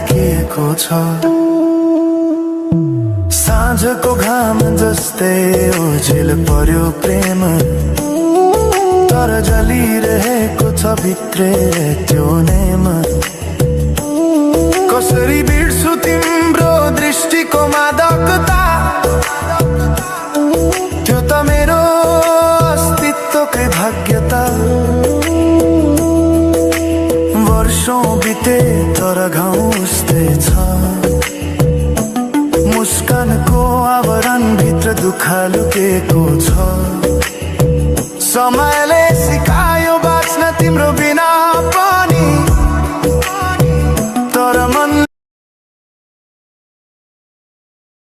राखिएको छ। साँझको घाम जस्तै ओझेल पर्यो प्रेम, तर जलिरहेको छ भित्रै त्यो नेम। कसरी बिर्सु तिम्रो दृष्टिको मादकता, त्यो त मेरो अस्तित्वकै भाग्यता। वर्षौं बिते तर घाउ उस्तै छ, मुस्कानको आवरण भित्र दुःख लुकेको छ। समयले सिकायो बाँच्न तिम्रो बिना,